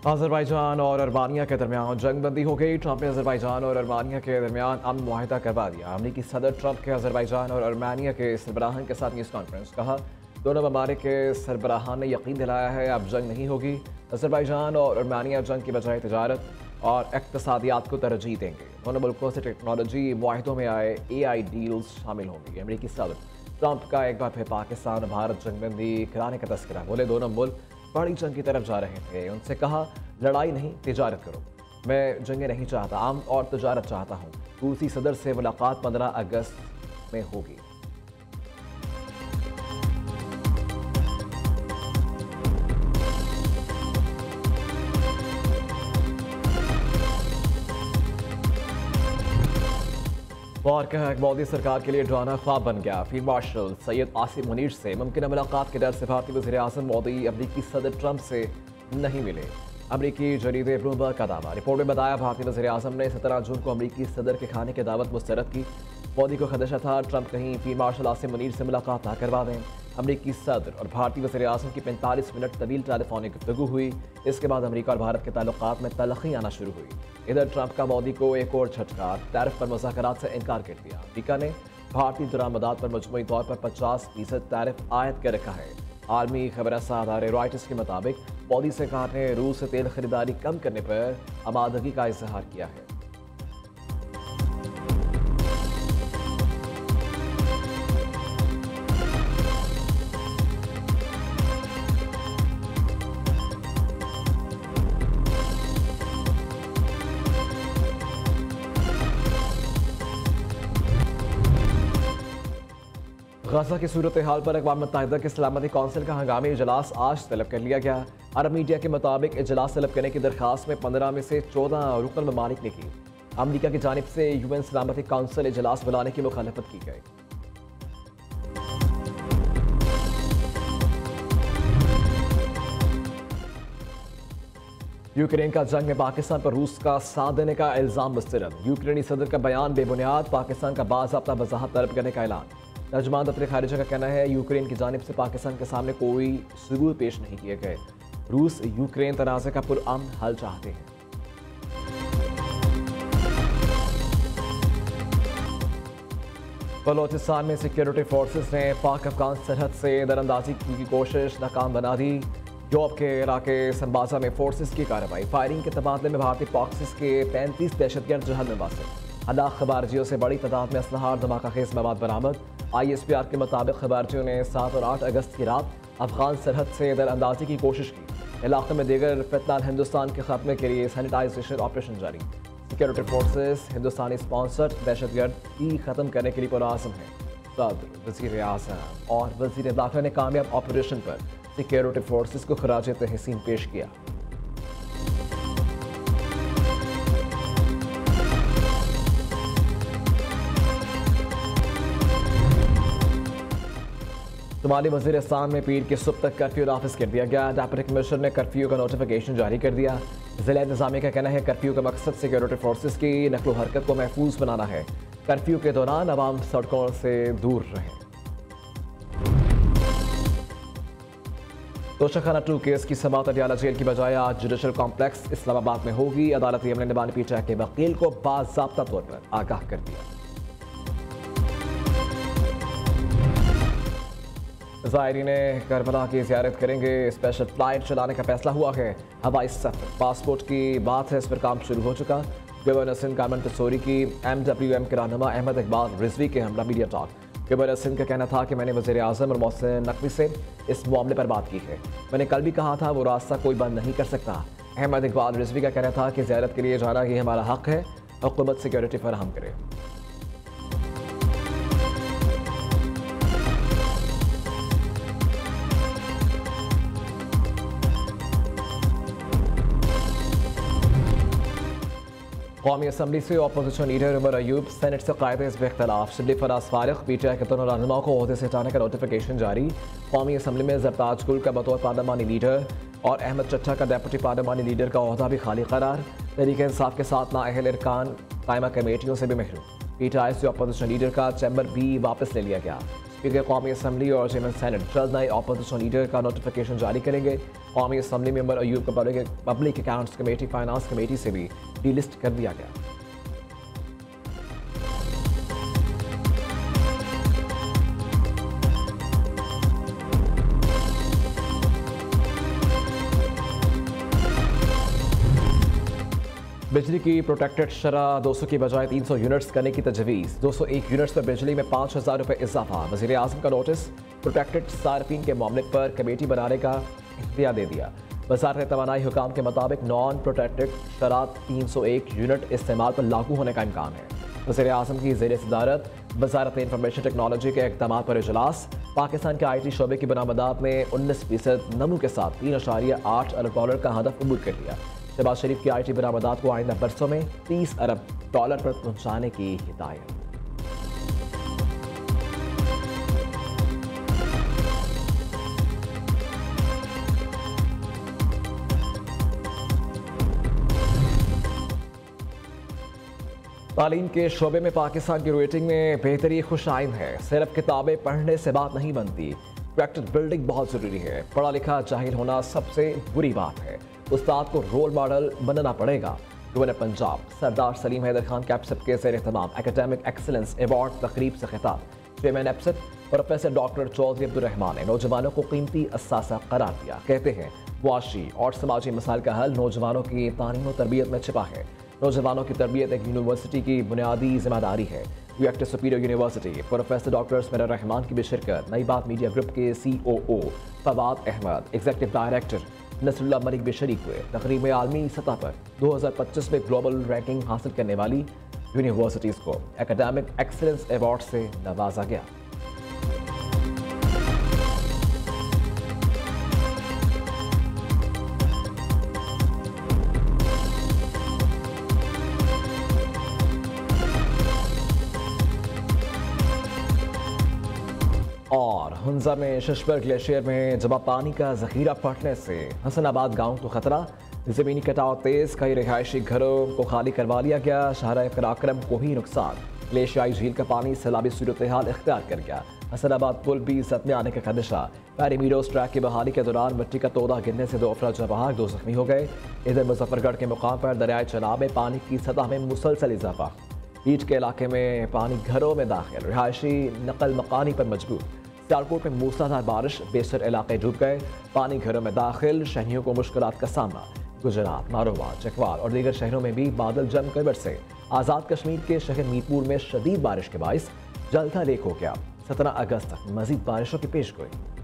Azerbaijan और अर्मानिया के दरमियान जंग बंदी हो गई। ट्रंप ने अज़रबैजान और अर्मानिया के दरमियान अमन मुआहिदा करवा दिया। अमरीकी सदर ट्रंप के अज़रबैजान और अर्मानिया के सरबराहान के साथ न्यूज़ कॉन्फ्रेंस। कहा, दोनों ममालिक के सरबराहान ने यकीन दिलाया है अब जंग नहीं होगी। अज़रबैजान और अर्मानिया जंग की बजाय तजारत और इक़्तिसादियात को तरजीह देंगे। दोनों मुल्कों से टेक्नोलॉजी मुआहिदों में आए AI डील्स शामिल होंगी। अमरीकी सदर ट्रंप का एक बार फिर पाकिस्तान भारत जंग बंदी कराने का तस्करा। बोले, दोनों मुल्क बड़ी जंग की तरफ जा रहे थे। उनसे कहा, लड़ाई नहीं तिजारत करो। मैं जंगें नहीं चाहता, आम और तिजारत चाहता हूँ। रूसी सदर से मुलाकात 15 अगस्त में होगी। और कहा, मोदी सरकार के लिए डराना ख्वाब बन गया। फील्ड मार्शल सैयद आसिम मुनीर से मुमकिन मुलाकात के डर से भारतीय वज़ीर आज़म मोदी अमरीकी सदर ट्रंप से नहीं मिले। अमरीकी जरीदे ब्लूमबर्ग का दावा। रिपोर्ट में बताया, भारतीय वज़ीर आज़म ने 17 जून को अमरीकी सदर के खाने की दावत मुस्तरद की। मोदी को खदशा था ट्रंप कहीं फील्ड मार्शल आसिम मुनीर से मुलाकात ना करवा दें। अमरीकी सदर और भारतीय वज़ीर आज़म की 45 मिनट तवील टेलीफोनिक गुफ्तगू हुई। इसके बाद अमरीका और भारत के ताल्लुकात में तलखी आना शुरू हुई। इधर ट्रंप का मोदी को एक और झटका। टैरिफ पर मुज़ाकरात से इनकार कर दिया। अमरीका ने भारतीय दरामदात पर मजमूई तौर पर 50% टैरिफ आयद कर रखा है। आलमी खबरसां अदारे रॉयटर्स के मुताबिक मोदी सरकार ने रूस से तेल खरीदारी कम करने पर आमादगी का इजहार किया है। गजा की सूरत हाल पर अक़वाम मुत्तहिदा की सलामती कौंसिल का हंगामी इजलास आज तलब कर लिया गया। अरब मीडिया के मुताबिक इजलास तलब करने की दरख्वास्त में 15 में से 14 रुकन ममालिक ने की। अमरीका की जानिब से UN सलामती कौंसिल इजलास बुलाने की मुखालफत की गई। यूक्रेन का जंग में पाकिस्तान पर रूस का साथ देने का इल्जाम मुस्तरद। यूक्रेनी सदर का बयान बेबुनियाद, पाकिस्तान का बाज़ाब्ता वज़ाहत तलब करने का ऐलान। तर्जुमान दफ्तर खारिजा का कहना है, यूक्रेन की जानिब से पाकिस्तान के सामने कोई सबूत पेश नहीं किए गए। रूस यूक्रेन तनाज़े का पुरअमन हल चाहते हैं। बलोचिस्तान में सिक्योरिटी फोर्सेस ने पाक अफगान सरहद से दरअंदाजी की कोशिश नाकाम बना दी। योब के इलाके संबाजा में फोर्सेस की कार्रवाई। फायरिंग के तबादले में भारतीय फॉक्सेस के 35 दहशतगर्द जहल में वासिल। हलाक खबारजियों से बड़ी तादाद में असलहा और धमाका खेज मवाद बरामद। ISPR के मुताबिक खबारजियों ने 7 और 8 अगस्त की रात अफगान सरहद से दरअंदाजी की कोशिश की। इलाके में दीगर फितनाल हिंदुस्तान के खात्मे के लिए सैनिटाइजेशन ऑपरेशन जारी। सिक्योरिटी फोर्सेस हिंदुस्तानी स्पॉन्सर्ड दहशतगर्द की ख़त्म करने के लिए पुरआज़म है। सदर, वज़ीर आज़म और वज़ीर दाखिला ने कामयाब ऑपरेशन पर सिक्योरिटी फोर्सेस को खराज तहसीन पेश किया। शुमाली वज़ीरिस्तान में पीर के सुबह तक कर्फ्यू नाफिज कर दिया गया। डिप्टी कमिश्नर ने कर्फ्यू का नोटिफिकेशन जारी कर दिया। ज़िला इंतज़ामिया का कहना है, कर्फ्यू का मकसद सिक्योरिटी फोर्सेस की नकलो हरकत को महफूज बनाना है। कर्फ्यू के दौरान अवाम सड़कों से दूर रहें। तोशाखाना 2 केस की समाअत अडियाला जेल की बजाय आज जुडिशल कॉम्प्लेक्स इस्लामाबाद में होगी। अदालती अमले ने बानी पीटा के वकील को बाज़ाब्ता तौर पर आगाह कर दिया। ज़ायरीन करबला की ज़ियारत करेंगे। स्पेशल फ्लाइट चलाने का फैसला हुआ है। हवाई सफ़र पासपोर्ट की बात है, इस पर काम शुरू हो चुका। गवर्नर सिंध कारमन तसोरी की MWM के रहनुमा अहमद इकबाल रिजवी के हमरा मीडिया टॉक। गवर्नर सिंध का कहना था कि मैंने वज़ीर आज़म और मोहसिन नकवी से इस मामले पर बात की है। मैंने कल भी कहा था वो रास्ता कोई बंद नहीं कर सकता। अहमद इकबाल रिजवी का कहना था कि ज़ियारत के लिए जाना ही हमारा हक़ है। हुकूमत सिक्योरिटी फराहम करे। कौमी असम्बली से opposition leader Umar Ayub, senate से कायदे इस इख्तलाफ। शिबली फराज फारिग, PTI के दोनों रहनुमाओं को ओहदे से हटाने का नोटिफिकेशन जारी। कौमी असम्बली में ज़रताज गुल का बतौर पार्लिमानी लीडर और अहमद चट्टा का डेप्यूटी पार्लिमानी लीडर का ओहदा भी खाली करार। तहरीक इंसाफ के साथ नाअहल इरकान कायमा कमेटियों से भी महरूम। PTI से अपोजिशन लीडर का चैम्बर भी वापस ले लिया गया। स्पीकर कौमी असम्बली और चेयरमैन सेनेट जल्द नए अपोजिशन लीडर का नोटिफिकेशन जारी करेंगे। कौमी असम्बली मेंबर अयूब को public accounts committee, finance committee से भी डीलिस्ट कर दिया गया। बिजली की प्रोटेक्टेड शरह 200 की बजाय 300 यूनिट्स करने की तजवीज़। 201 यूनिट्स पर बिजली में 5,000 रुपये इजाफा। वज़ीर आज़म का नोटिस। प्रोटेक्टेड सार्फिन के मामले पर कमेटी बनाने का इख्तियार दे दिया। वज़ारत तवानाई हुकाम के मुताबिक नॉन प्रोटेक्टेड शरह 301 यूनिट इस्तेमाल पर लागू होने का इम्कान है। वज़ीर आज़म की ज़ेर सदारत वज़ारत इंफॉर्मेशन टेक्नोलॉजी के इक़दामात पर इजलास। पाकिस्तान के IT शोबे की बरामदात में 19% नमू के साथ $3.8 अरब का हदफ अबूर कर लिया। शहबाज शरीफ की IT बरामदात को आइंदा बरसों में $30 अरब पर पहुंचाने की हिदायत। तालीम के शोबे में पाकिस्तान की रेटिंग में बेहतरी खुशाइन है। सिर्फ किताबें पढ़ने से बात नहीं बनती, प्रैक्टिस बिल्डिंग बहुत ज़रूरी है। पढ़ा लिखा जाहिल होना सबसे बुरी बात है। उस्ताद को रोल मॉडल बनना पड़ेगा। गवर्नर पंजाब सरदार सलीम हैदर खान कैप्सेट के ज़ेर एहतमाम एकेडमिक एक्सीलेंस अवार्ड तकरीब से खिताब। चेयरमैन एप्सेट प्रोफेसर डॉक्टर चौधरी अब्दुर्रहमान ने नौजवानों को कीमती असासा करार दिया। कहते हैं मुआशी और समाजी मसाइल का हल नौजवानों की तालीम और तरबियत में छिपा है। नौजवानों की तरबियत एक यूनिवर्सिटी की बुनियादी जिम्मेदारी है। यूएक्ट Superior University professor doctor Smira Rahman की भी शिरकत। नई बात मीडिया ग्रुप के COO Fawad Ahmad, executive director Nasrullah Malik भी शरीक हुए। तकरीब में आलमी सतह पर 2025 में ग्लोबल रैंकिंग हासिल करने वाली यूनिवर्सिटीज़ को एकेडमिक एक्सीलेंस अवार्ड से नवाजा गया। और हुंजा में शशबर ग्लेशियर में जमा पानी का जखीरा फटने से हसनाबाद गांव को खतरा। ज़मीनी कटाव तेज, कई रिहायशी घरों को खाली करवा लिया गया। शहर कराक्रम को ही नुकसान। ग्लेशियाई झील का पानी सैलाबी सूरत हाल इख्तियार कर गया। हसनाबाद पुल भी जद में आने का खदशा। पैरीमीरोस ट्रैक की बहाली के दौरान मिट्टी का तोड़ा गिरने से 2 अफराद जवान, 2 जख्मी हो गए। इधर मुजफ्फरगढ़ के मुकाम पर दरियाए चनाब में पानी की सतह में मुसलसल इजाफा। ईट के इलाके में पानी घरों में दाखिल, रिहायशी नकल मकानी पर मजबूर। सियालकोट में मूसलाधार बारिश, बेशर इलाके डूब गए। पानी घरों में दाखिल, शहरियों को मुश्किलात का सामना। गुजरात, नारोवा, चकवाल और दीगर शहरों में भी बादल जमकर बरसे। आज़ाद कश्मीर के शहर मीरपुर में शदीद बारिश के बाइस जलथा लेक हो गया। 17 अगस्त तक मजीद बारिशों की पेशगोई।